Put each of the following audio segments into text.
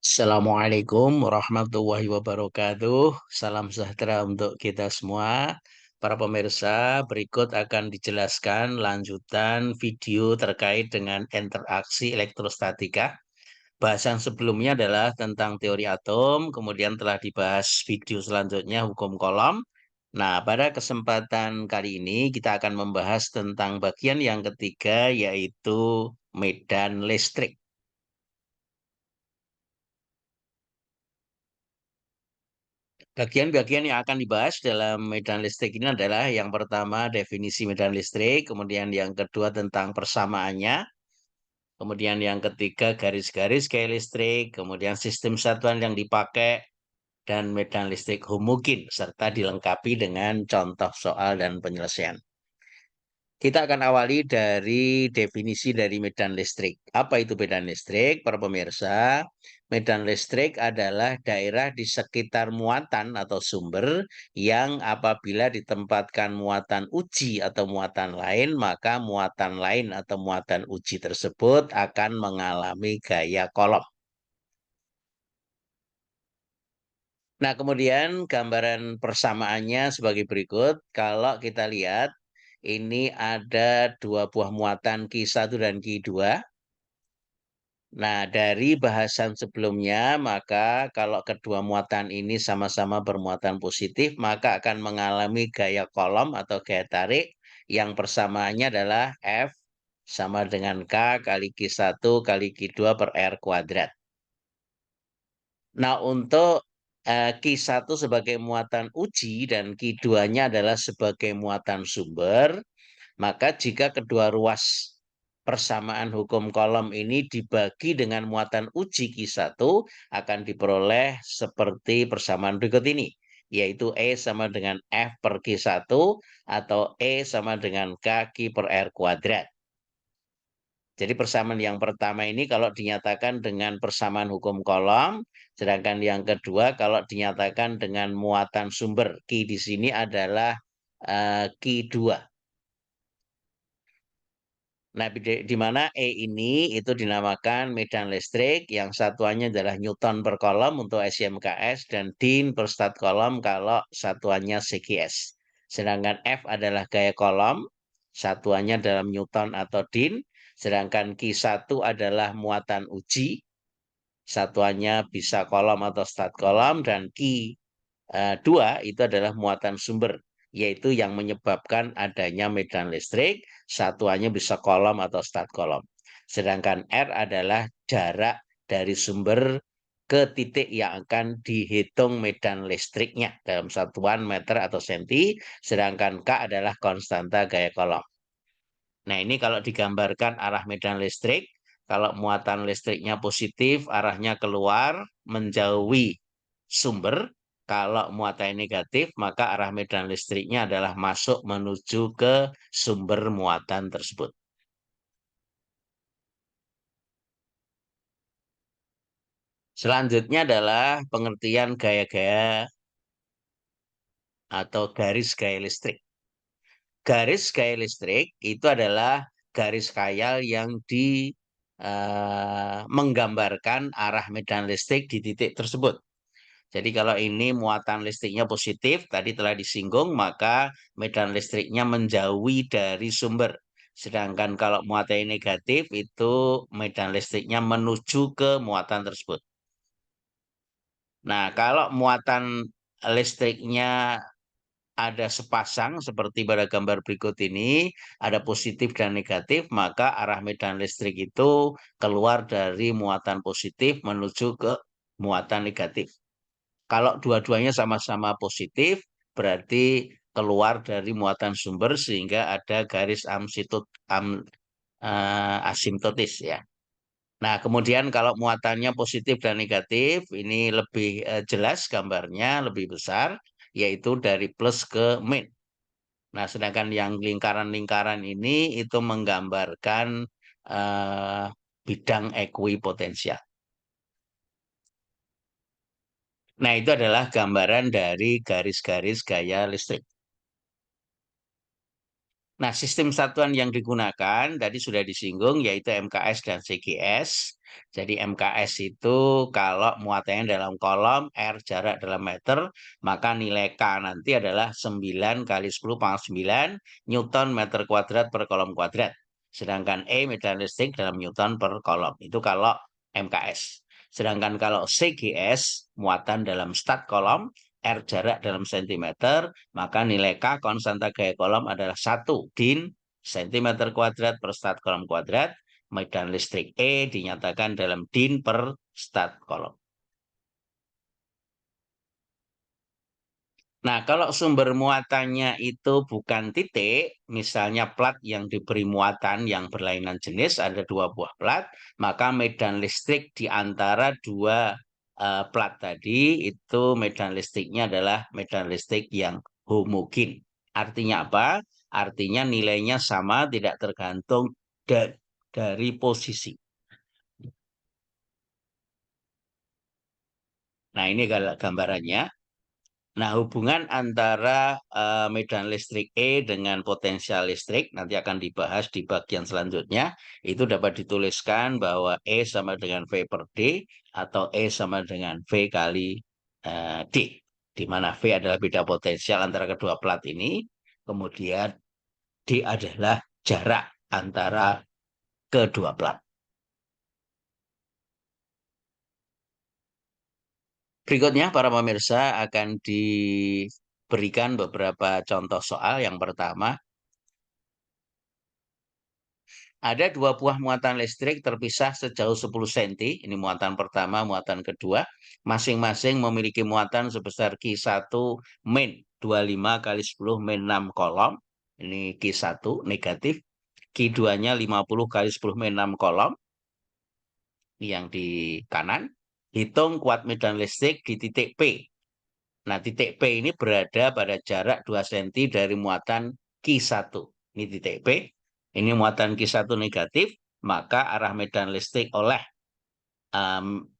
Assalamualaikum warahmatullahi wabarakatuh. Salam sejahtera untuk kita semua. Para pemirsa, berikut akan dijelaskan lanjutan video terkait dengan interaksi elektrostatika. Bahasan sebelumnya adalah tentang teori atom, kemudian telah dibahas video selanjutnya hukum kolom. Nah, pada kesempatan kali ini kita akan membahas tentang bagian yang ketiga, yaitu medan listrik. Bagian-bagian yang akan dibahas dalam medan listrik ini adalah yang pertama definisi medan listrik, kemudian yang kedua tentang persamaannya, kemudian yang ketiga garis-garis gaya listrik, kemudian sistem satuan yang dipakai, dan medan listrik homogen, serta dilengkapi dengan contoh soal dan penyelesaian. Kita akan awali dari definisi dari medan listrik. Apa itu medan listrik? Para pemirsa, medan listrik adalah daerah di sekitar muatan atau sumber yang apabila ditempatkan muatan uji atau muatan lain, maka muatan lain atau muatan uji tersebut akan mengalami gaya kolom. Nah, kemudian gambaran persamaannya sebagai berikut. Kalau kita lihat, ini ada dua buah muatan Q1 dan Q2. Nah, dari bahasan sebelumnya, maka kalau kedua muatan ini sama-sama bermuatan positif, maka akan mengalami gaya kolom atau gaya tarik yang persamaannya adalah F sama dengan K kali Q1 kali Q2 per R kuadrat. Nah, untuk Q1 sebagai muatan uji dan Q2-nya adalah sebagai muatan sumber, maka jika kedua ruas persamaan hukum kolom ini dibagi dengan muatan uji Q1 akan diperoleh seperti persamaan berikut ini, yaitu E sama dengan F per Q1 atau E sama dengan K Q per R kuadrat. Jadi persamaan yang pertama ini kalau dinyatakan dengan persamaan hukum kolom, sedangkan yang kedua kalau dinyatakan dengan muatan sumber. Q di sini adalah Q2. Nah, di mana E ini itu dinamakan medan listrik yang satuannya adalah Newton per kolom untuk SI/MKS dan Din per stat kolom kalau satuannya CGS. Sedangkan F adalah gaya kolom, satuannya dalam Newton atau Din. Sedangkan Q1 adalah muatan uji, satuannya bisa kolom atau stat kolom, dan Q2 itu adalah muatan sumber, yaitu yang menyebabkan adanya medan listrik, satuannya bisa kolom atau stat kolom. Sedangkan R adalah jarak dari sumber ke titik yang akan dihitung medan listriknya dalam satuan meter atau senti, sedangkan K adalah konstanta gaya kolom. Nah, ini kalau digambarkan arah medan listrik, kalau muatan listriknya positif, arahnya keluar menjauhi sumber. Kalau muatan negatif, maka arah medan listriknya adalah masuk menuju ke sumber muatan tersebut. Selanjutnya adalah pengertian gaya-gaya atau garis gaya listrik. Garis gaya listrik itu adalah garis khayal yang menggambarkan arah medan listrik di titik tersebut. Jadi kalau ini muatan listriknya positif, tadi telah disinggung, maka medan listriknya menjauhi dari sumber. Sedangkan kalau muatan negatif, itu medan listriknya menuju ke muatan tersebut. Nah, kalau muatan listriknya ada sepasang seperti pada gambar berikut ini, ada positif dan negatif, maka arah medan listrik itu keluar dari muatan positif menuju ke muatan negatif. Kalau dua-duanya sama-sama positif, berarti keluar dari muatan sumber sehingga ada garis asimptotis ya. Nah, kemudian kalau muatannya positif dan negatif, ini lebih jelas gambarnya, lebih besar, yaitu dari plus ke min. Nah, sedangkan yang lingkaran-lingkaran ini itu menggambarkan eh, bidang ekuipotensial. Nah, itu adalah gambaran dari garis-garis gaya listrik. Nah, sistem satuan yang digunakan tadi sudah disinggung yaitu MKS dan CGS. Jadi MKS itu kalau muatannya dalam kolom, R jarak dalam meter, maka nilai K nanti adalah 9 kali 10 pangkat 9 Newton meter kuadrat per kolom kuadrat. Sedangkan E medan listrik dalam Newton per kolom. Itu kalau MKS. Sedangkan kalau CGS, muatan dalam stat kolom, R jarak dalam sentimeter, maka nilai K konstanta gaya kolom adalah 1 din sentimeter kuadrat per stat kolom kuadrat. Medan listrik E dinyatakan dalam din per stat kolom. Nah, kalau sumber muatannya itu bukan titik, misalnya plat yang diberi muatan yang berlainan jenis, ada dua buah plat, maka medan listrik di antara dua plat tadi, itu medan listriknya adalah medan listrik yang homogen. Artinya apa? Artinya nilainya sama, tidak tergantung dari posisi. Nah, ini gambarannya. Nah, hubungan antara medan listrik E dengan potensial listrik nanti akan dibahas di bagian selanjutnya. Itu dapat dituliskan bahwa E sama dengan V per D atau E sama dengan V kali D. Di mana V adalah beda potensial antara kedua plat ini. Kemudian D adalah jarak antara kedua plat. Berikutnya, para pemirsa akan diberikan beberapa contoh soal. Yang pertama, ada dua buah muatan listrik terpisah sejauh 10 cm. Ini muatan pertama, muatan kedua. Masing-masing memiliki muatan sebesar Q1 min 25 kali 10 min 6 kolom. Ini Q1 negatif. Q2-nya 50 kali 10 min 6 kolom. Ini yang di kanan. Hitung kuat medan listrik di titik P. Nah, titik P ini berada pada jarak 2 cm dari muatan Q1. Ini titik P. Ini muatan Q1 negatif, maka arah medan listrik oleh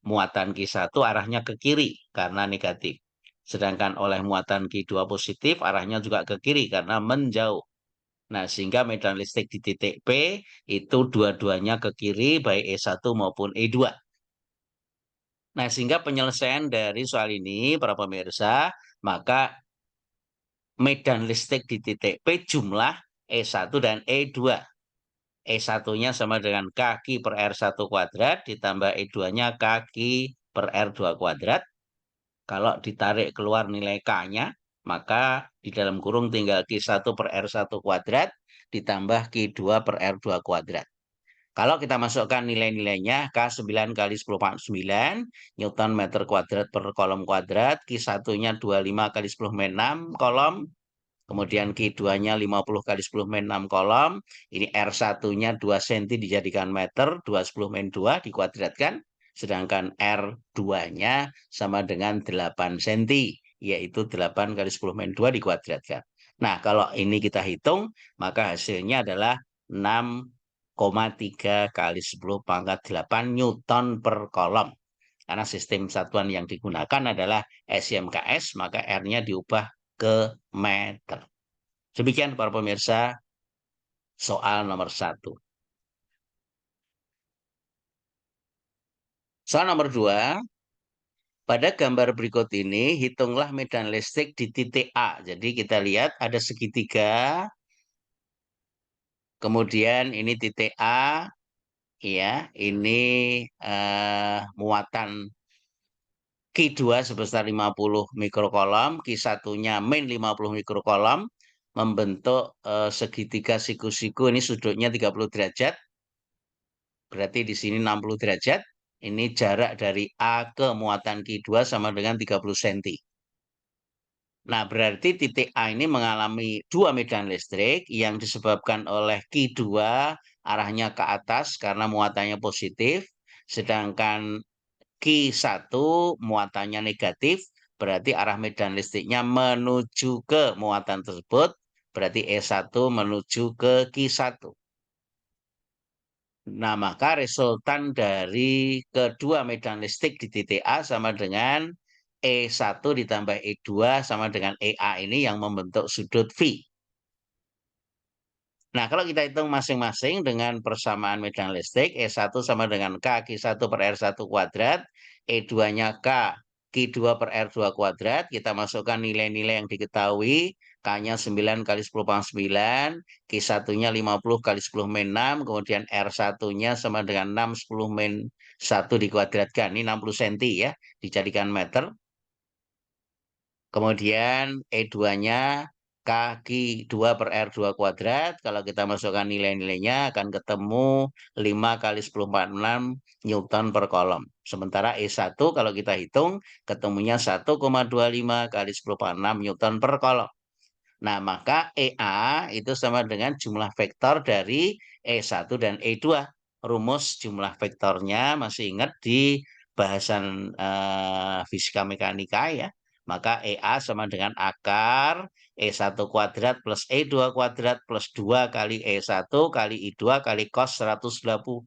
muatan Q1 arahnya ke kiri karena negatif. Sedangkan oleh muatan Q2 positif, arahnya juga ke kiri karena menjauh. Nah, sehingga medan listrik di titik P itu dua-duanya ke kiri, baik E1 maupun E2. Nah, sehingga penyelesaian dari soal ini, para pemirsa, maka medan listrik di titik P jumlah E1 dan E2. E1-nya sama dengan kaki per R1 kuadrat, ditambah E2-nya kaki per R2 kuadrat. Kalau ditarik keluar nilai K-nya, maka di dalam kurung tinggal Q1 per R1 kuadrat, ditambah Q2 per R2 kuadrat. Kalau kita masukkan nilai-nilainya, K9 kali 10 pangkat 9, Newton meter kuadrat per kolom kuadrat, Q1-nya 25 kali 10 min 6 kolom, kemudian Q2-nya 50 kali 10 min 6 kolom, ini R1-nya 2 cm dijadikan meter, 2 10 min 2 dikuadratkan, sedangkan R2-nya sama dengan 8 cm, yaitu 8 kali 10 min 2 dikuadratkan. Nah, kalau ini kita hitung, maka hasilnya adalah 6,3 kali 10 pangkat 8 Newton per kolom. Karena sistem satuan yang digunakan adalah SI/MKS, maka R-nya diubah ke meter. Demikian para pemirsa soal nomor 1. Soal nomor 2, pada gambar berikut ini hitunglah medan listrik di titik A. Jadi kita lihat ada segitiga, kemudian ini titik A, ya, ini muatan Q2 sebesar 50 mikrokolom, Q1-nya min 50 mikrokolom, membentuk segitiga siku-siku, ini sudutnya 30 derajat, berarti di sini 60 derajat. Ini jarak dari A ke muatan Q2 sama dengan 30 cm. Nah, berarti titik A ini mengalami dua medan listrik yang disebabkan oleh Q2 arahnya ke atas karena muatannya positif, sedangkan Q1 muatannya negatif, berarti arah medan listriknya menuju ke muatan tersebut, berarti E1 menuju ke Q1. Nah, maka resultan dari kedua medan listrik di titik A sama dengan E1 ditambah E2 sama dengan EA ini yang membentuk sudut V. Nah, kalau kita hitung masing-masing dengan persamaan medan listrik, E1 sama dengan K Q1 per R1 kuadrat, E2-nya K Q2 per R2 kuadrat, kita masukkan nilai-nilai yang diketahui, K-nya 9 kali 10 pangkat 9, Q1-nya 50 kali 10 min 6, kemudian R1-nya sama dengan 6, 10 min 1 dikuadratkan, ini 60 cm ya, dijadikan meter. Kemudian E2-nya kaki 2 per R2 kuadrat. Kalau kita masukkan nilai-nilainya akan ketemu 5 kali 10 / 6 Newton per kolom. Sementara E1 kalau kita hitung ketemunya 1,25 kali 10 / 6 Newton per kolom. Nah, maka EA itu sama dengan jumlah vektor dari E1 dan E2. Rumus jumlah vektornya masih ingat di bahasan fisika mekanika ya. Maka EA sama dengan akar E1 kuadrat plus E2 kuadrat plus 2 kali E1 kali I2 kali cos 120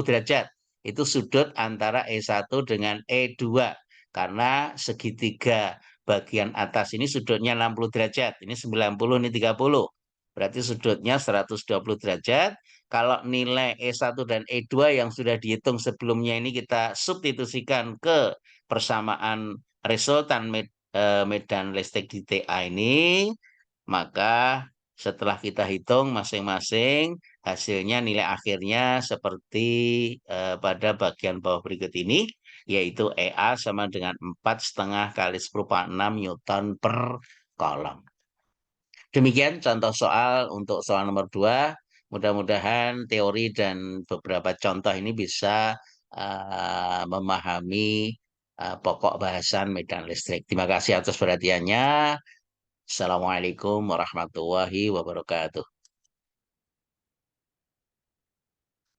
derajat. Itu sudut antara E1 dengan E2. Karena segitiga bagian atas ini sudutnya 60 derajat. Ini 90, ini 30. Berarti sudutnya 120 derajat. Kalau nilai E1 dan E2 yang sudah dihitung sebelumnya ini kita substitusikan ke persamaan resultan medan listrik di TA ini, maka setelah kita hitung masing-masing, hasilnya nilai akhirnya seperti pada bagian bawah berikut ini, yaitu EA sama dengan 4,5 kali 10 / 6 Newton per kolom. Demikian contoh soal untuk soal nomor 2. Mudah-mudahan teori dan beberapa contoh ini bisa memahami pokok bahasan medan listrik. Terima kasih atas perhatiannya. Assalamualaikum warahmatullahi wabarakatuh.